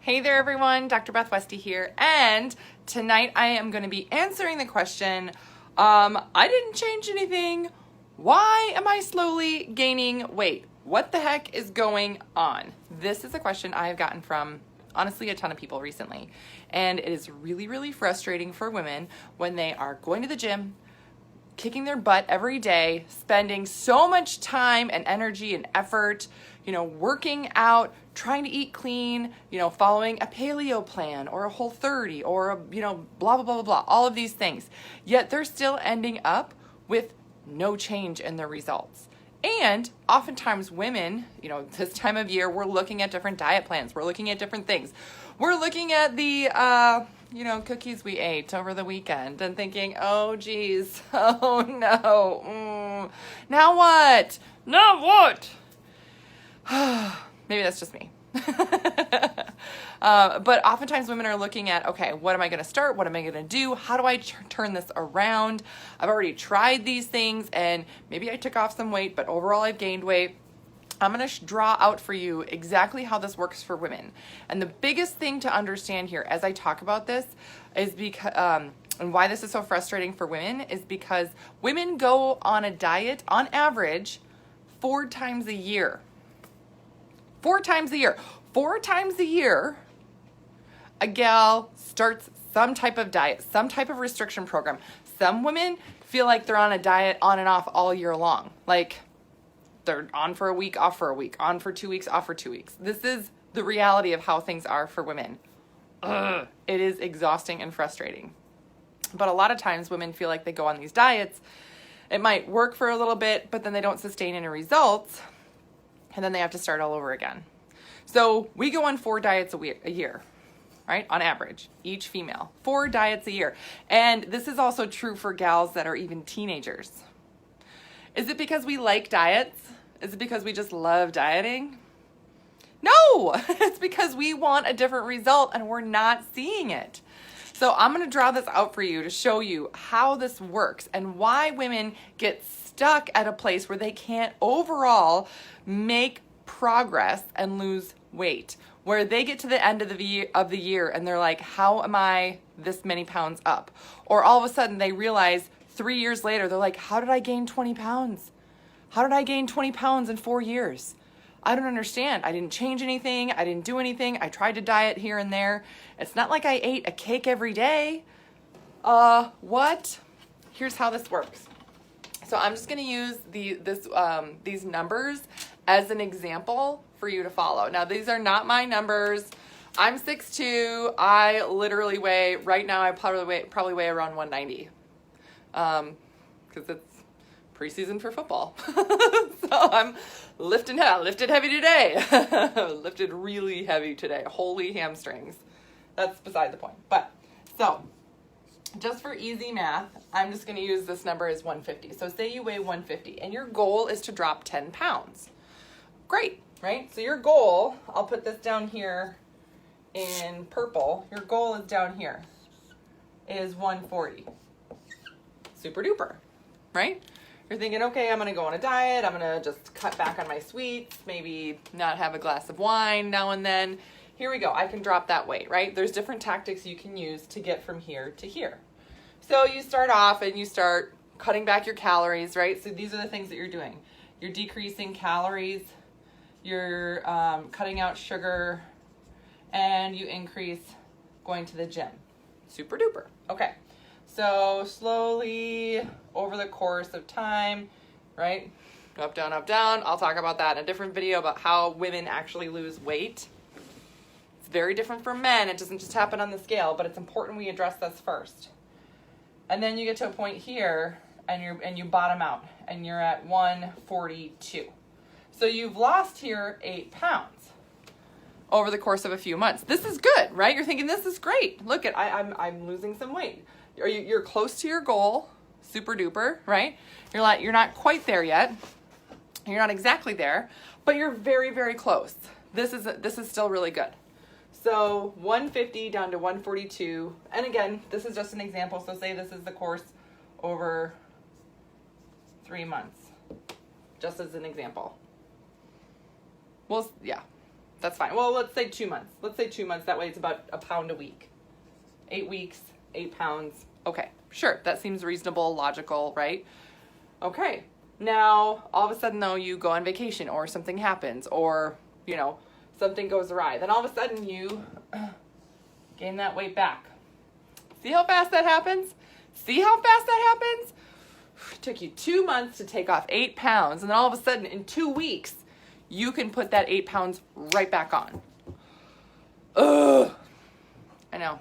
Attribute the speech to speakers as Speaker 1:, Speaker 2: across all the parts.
Speaker 1: Hey there everyone, Dr. Beth Westy here, and tonight I am going to be answering the question, I didn't change anything, why am I slowly gaining weight? What the heck is going on? This is a question I have gotten from, honestly, a ton of people recently, and it is really, really frustrating for women when they are going to the gym, kicking their butt every day, spending so much time and energy and effort, working out, trying to eat clean, following a paleo plan or a Whole30 or blah, blah, blah, blah, blah, all of these things. Yet they're still ending up with no change in their results. And oftentimes women, this time of year, we're looking at different diet plans. We're looking at different things. We're looking at the, cookies we ate over the weekend and thinking, oh, geez, oh, no, now what? Now what? Maybe that's just me. But oftentimes women are looking at, okay, what am I going to start? What am I going to do? How do I turn this around? I've already tried these things and maybe I took off some weight, but overall I've gained weight. I'm going to draw out for you exactly how this works for women. And the biggest thing to understand here as I talk about this is because, and why this is so frustrating for women is because women go on a diet on average 4 times a year. 4 times a year. 4 times a year, a gal starts some type of diet, some type of restriction program. Some women feel like they're on a diet on and off all year long. Like they're on for a week, off for a week, on for 2 weeks, off for 2 weeks. This is the reality of how things are for women. It is exhausting and frustrating. But a lot of times women feel like they go on these diets. It might work for a little bit, but then they don't sustain any results. And then they have to start all over again. So we go on 4 diets a year, right? On average, each female, 4 diets a year. And this is also true for gals that are even teenagers. Is it because we like diets? Is it because we just love dieting? No, it's because we want a different result and we're not seeing it. So I'm going to draw this out for you to show you how this works and why women get stuck at a place where they can't overall make progress and lose weight, where they get to the end of the year and they're like, how am I this many pounds up? Or all of a sudden they realize 3 years later, they're like, how did I gain 20 pounds? How did I gain 20 pounds in 4 years? I don't understand. I didn't change anything. I didn't do anything. I tried to diet here and there. It's not like I ate a cake every day. What? Here's how this works. So I'm just going to use these numbers as an example for you to follow. Now, these are not my numbers. I'm 6'2". I literally weigh, right now, I probably weigh around 190. Because it's preseason for football. So I'm lifted heavy today. Lifted really heavy today. Holy hamstrings. That's beside the point. But, so, just for easy math, I'm just going to use this number as 150. So say you weigh 150 and your goal is to drop 10 pounds. Great, right? So your goal, I'll put this down here in purple. Your goal is down here, is 140. Super duper, right? You're thinking, okay, I'm going to go on a diet. I'm going to just cut back on my sweets, maybe not have a glass of wine now and then. Here we go. I can drop that weight, right? There's different tactics you can use to get from here to here. So you start off and you start cutting back your calories, right? So these are the things that you're doing. You're decreasing calories, you're cutting out sugar, and you increase going to the gym. Super duper. Okay. So slowly over the course of time, right? Up, down, up, down. I'll talk about that in a different video about how women actually lose weight. It's very different for men. It doesn't just happen on the scale, but it's important we address this first. And then you get to a point here and you bottom out and you're at 142. So you've lost here 8 pounds over the course of a few months. This is good, right? You're thinking this is great. Look at I'm losing some weight. You're close to your goal, super duper, right? You're not quite there yet. You're not exactly there, but you're very, very close. This is still really good. So 150 down to 142. And again, this is just an example. So say this is the course over 3 months, just as an example. Well, yeah, That's fine. Well, let's say 2 months. Let's say 2 months. That way it's about a pound a week. 8 weeks, 8 pounds. Okay, sure. That seems reasonable, logical, right? Okay. Now, all of a sudden, though, you go on vacation or something happens or, you know, something goes awry. Then all of a sudden you gain that weight back. See how fast that happens? See how fast that happens? It took you 2 months to take off 8 pounds. And then all of a sudden, in 2 weeks, you can put that 8 pounds right back on. Ugh. I know.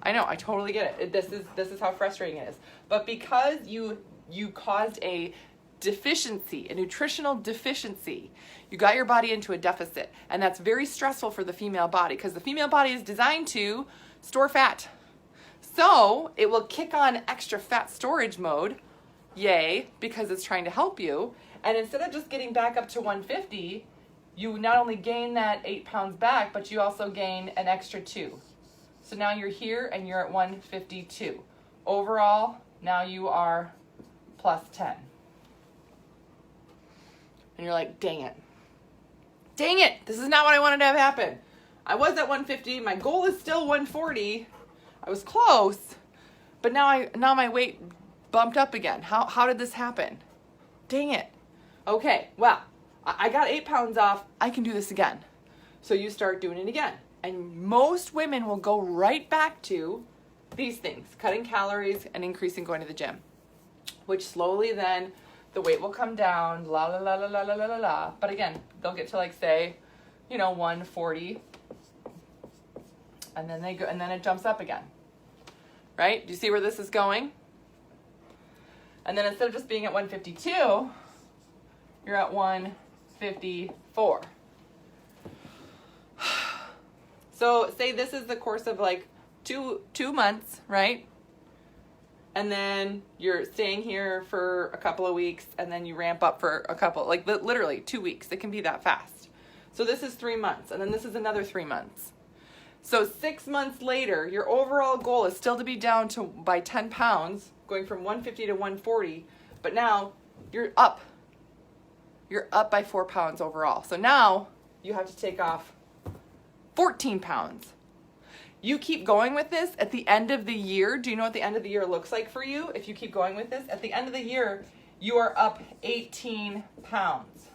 Speaker 1: I totally get it. This is how frustrating it is. But because you caused a deficiency, a nutritional deficiency, you got your body into a deficit, and that's very stressful for the female body because the female body is designed to store fat. So it will kick on extra fat storage mode, yay, because it's trying to help you. And instead of just getting back up to 150, you not only gain that 8 pounds back, but you also gain an extra 2. So now you're here and you're at 152. Overall, now you are plus 10. And you're like, dang it. Dang it, this is not what I wanted to have happen. I was at 150, my goal is still 140. I was close, but now my weight bumped up again. How did this happen? Dang it. Okay, well, I got 8 pounds off. I can do this again. So you start doing it again. And most women will go right back to these things, cutting calories and increasing going to the gym, which slowly then the weight will come down, la la la la la la la la. But again, they'll get to like say, 140, and then it jumps up again. Right? Do you see where this is going? And then instead of just being at 152, you're at 154. So say this is the course of like two months, right? And then you're staying here for a couple of weeks, and then you ramp up for a couple, like literally 2 weeks. It can be that fast. So this is 3 months, and then this is another 3 months. So 6 months later, your overall goal is still to be down by 10 pounds, going from 150 to 140, but now you're up. You're up by 4 pounds overall. So now you have to take off 14 pounds. You keep going with this at the end of the year. Do you know what the end of the year looks like for you? If you keep going with this, at the end of the year, you are up 18 pounds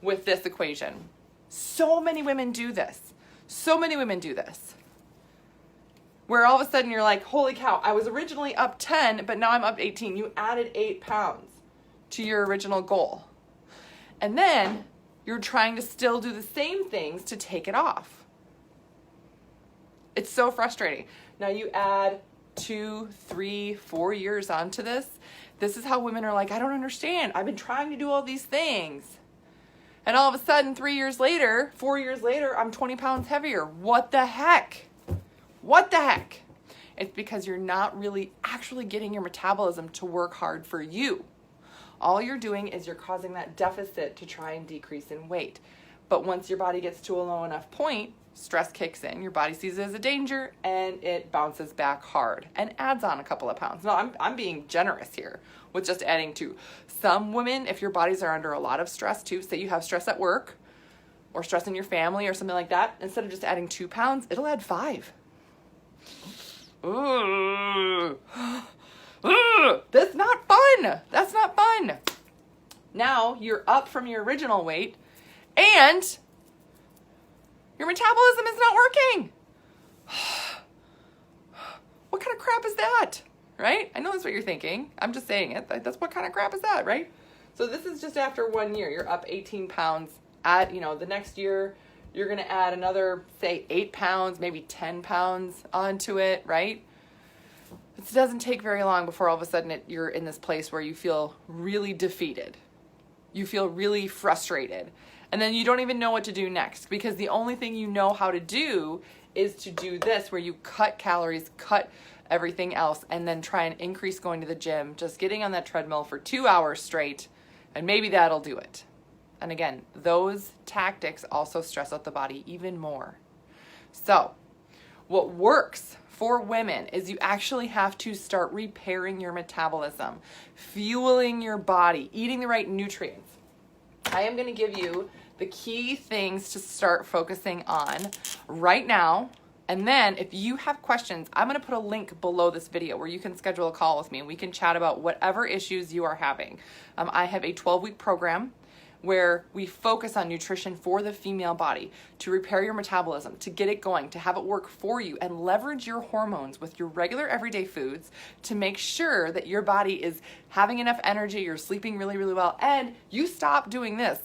Speaker 1: with this equation. So many women do this. So many women do this. Where all of a sudden you're like, holy cow, I was originally up 10, but now I'm up 18. You added 8 pounds to your original goal. And then you're trying to still do the same things to take it off. It's so frustrating. Now you add 2, 3, 4 years onto this. This is how women are like, I don't understand. I've been trying to do all these things. And all of a sudden, 3 years later, 4 years later, I'm 20 pounds heavier. What the heck? What the heck? It's because you're not really actually getting your metabolism to work hard for you. All you're doing is you're causing that deficit to try and decrease in weight. But once your body gets to a low enough point, stress kicks in, your body sees it as a danger, and it bounces back hard and adds on a couple of pounds. No, I'm being generous here with just adding 2. Some women, if your bodies are under a lot of stress too, say you have stress at work or stress in your family or something like that, instead of just adding 2 pounds, it'll add 5. Ooh. That's not fun. That's not fun. Now you're up from your original weight and your metabolism is not working. What kind of crap is that? Right? I know that's what you're thinking. I'm just saying it. That's what kind of crap is that, right? So this is just after 1 year. You're up 18 pounds. The next year, you're going to add another, say, 8 pounds, maybe 10 pounds onto it, right? It doesn't take very long before all of a sudden you're in this place where you feel really defeated. You feel really frustrated. And then you don't even know what to do next because the only thing you know how to do is to do this where you cut calories, cut everything else, and then try and increase going to the gym, just getting on that treadmill for 2 hours straight, and maybe that'll do it. And again, those tactics also stress out the body even more. So what works for women is you actually have to start repairing your metabolism, fueling your body, eating the right nutrients. I am going to give you the key things to start focusing on right now. And then if you have questions, I'm going to put a link below this video where you can schedule a call with me and we can chat about whatever issues you are having. I have a 12-week program where we focus on nutrition for the female body to repair your metabolism, to get it going, to have it work for you, and leverage your hormones with your regular everyday foods to make sure that your body is having enough energy, you're sleeping really, really well, and you stop doing this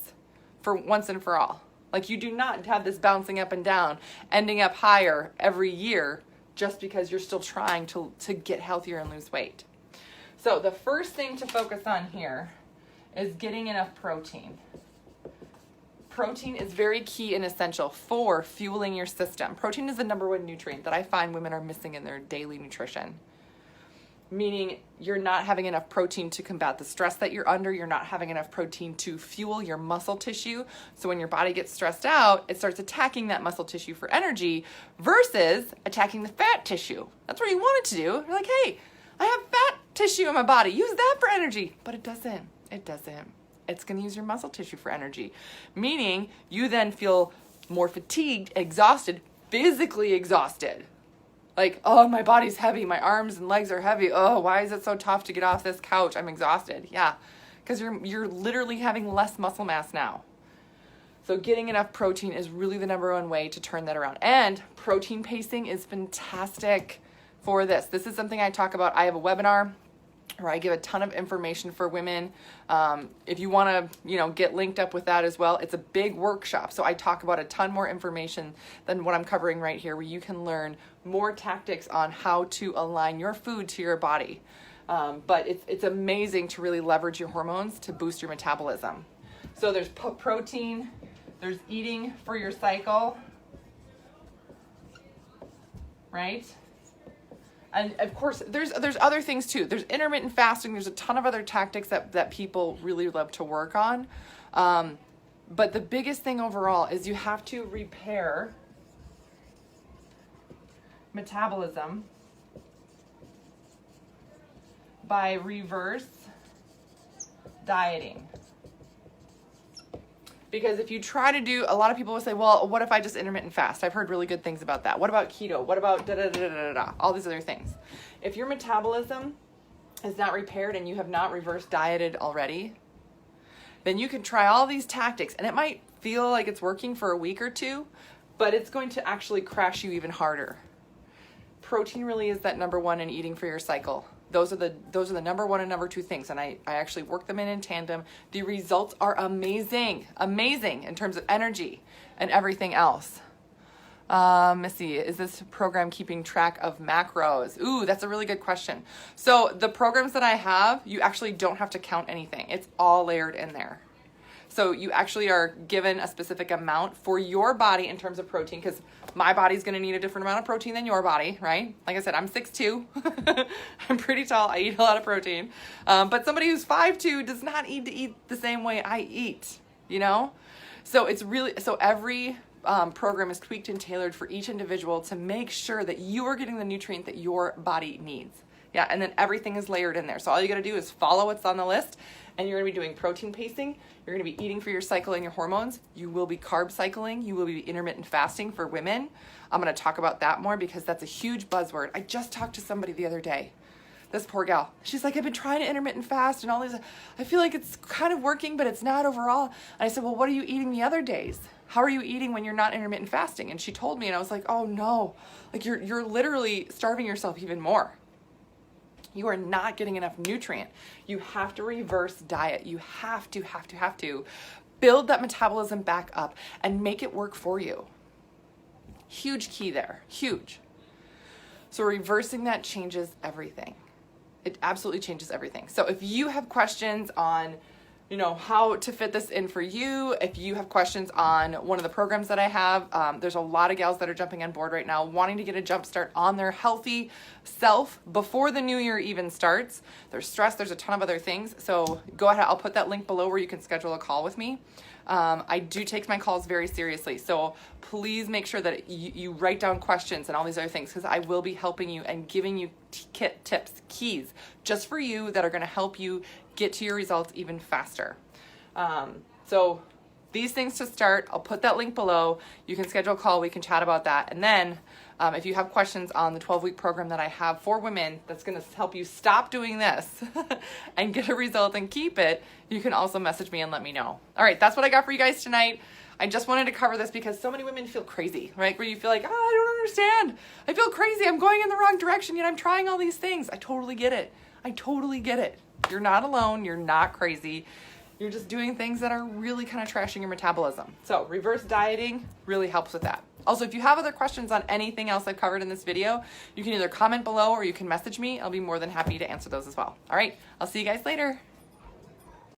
Speaker 1: for once and for all. Like, you do not have this bouncing up and down, ending up higher every year just because you're still trying to get healthier and lose weight. So the first thing to focus on here is getting enough protein. Protein is very key and essential for fueling your system. Protein is the number one nutrient that I find women are missing in their daily nutrition. Meaning you're not having enough protein to combat the stress that you're under. You're not having enough protein to fuel your muscle tissue. So when your body gets stressed out, it starts attacking that muscle tissue for energy versus attacking the fat tissue. That's what you want it to do. You're like, hey, I have fat tissue in my body. Use that for energy. But it doesn't. It doesn't. It's going to use your muscle tissue for energy. Meaning you then feel more fatigued, exhausted, physically exhausted. Like, oh, my body's heavy. My arms and legs are heavy. Oh, why is it so tough to get off this couch? I'm exhausted. Yeah, because you're literally having less muscle mass now. So getting enough protein is really the number one way to turn that around. And protein pacing is fantastic for this. This is something I talk about. I have a webinar where I give a ton of information for women. If you want to, get linked up with that as well, it's a big workshop. So I talk about a ton more information than what I'm covering right here, where you can learn more tactics on how to align your food to your body. But it's amazing to really leverage your hormones to boost your metabolism. So there's protein, there's eating for your cycle, right? And of course, there's other things too. There's intermittent fasting. There's a ton of other tactics that people really love to work on. But the biggest thing overall is you have to repair metabolism by reverse dieting. Because if you try to do, a lot of people will say, well, what if I just intermittent fast? I've heard really good things about that. What about keto? What about da-da-da-da-da-da? All these other things. If your metabolism is not repaired and you have not reverse dieted already, then you can try all these tactics and it might feel like it's working for a week or two, but it's going to actually crash you even harder. Protein really is that number one in eating for your cycle. Those are the number one and number two things, and I actually work them in tandem. The results are amazing in terms of energy and everything else. Let's see, is this program keeping track of macros? Ooh, that's a really good question. So the programs that I have, you actually don't have to count anything. It's all layered in there. So you actually are given a specific amount for your body in terms of protein, because my body's going to need a different amount of protein than your body, right? Like I said, I'm 6'2". I'm pretty tall. I eat a lot of protein. But somebody who's 5'2" does not need to eat the same way I eat, So it's really, so every program is tweaked and tailored for each individual to make sure that you are getting the nutrient that your body needs. Yeah, and then everything is layered in there. So all you got to do is follow what's on the list, and you're going to be doing protein pacing. You're going to be eating for your cycle and your hormones. You will be carb cycling. You will be intermittent fasting for women. I'm going to talk about that more because that's a huge buzzword. I just talked to somebody the other day. This poor gal. She's like, I've been trying to intermittent fast and all these. I feel like it's kind of working, but it's not overall. And I said, well, what are you eating the other days? How are you eating when you're not intermittent fasting? And she told me, and I was like, oh no, like you're literally starving yourself even more. You are not getting enough nutrient. You have to reverse diet. You have to build that metabolism back up and make it work for you. Huge key there, huge. So reversing that changes everything. It absolutely changes everything. So if you have questions on, how to fit this in for you, if you have questions on one of the programs that I have, there's a lot of gals that are jumping on board right now, wanting to get a jump start on their healthy self before the new year even starts. There's stress, there's a ton of other things. So go ahead, I'll put that link below where you can schedule a call with me. I do take my calls very seriously. So please make sure that you write down questions and all these other things, because I will be helping you and giving you tips, keys, just for you that are going to help you get to your results even faster. So these things to start. I'll put that link below. You can schedule a call. We can chat about that. And then if you have questions on the 12-week program that I have for women that's going to help you stop doing this and get a result and keep it, you can also message me and let me know. All right, that's what I got for you guys tonight. I just wanted to cover this because so many women feel crazy, right? Where you feel like, oh, I don't understand. I feel crazy. I'm going in the wrong direction, yet I'm trying all these things. I totally get it. I totally get it. You're not alone. You're not crazy. You're just doing things that are really kind of trashing your metabolism. So reverse dieting really helps with that. Also, if you have other questions on anything else I've covered in this video, you can either comment below or you can message me. I'll be more than happy to answer those as well. All right, I'll see you guys later.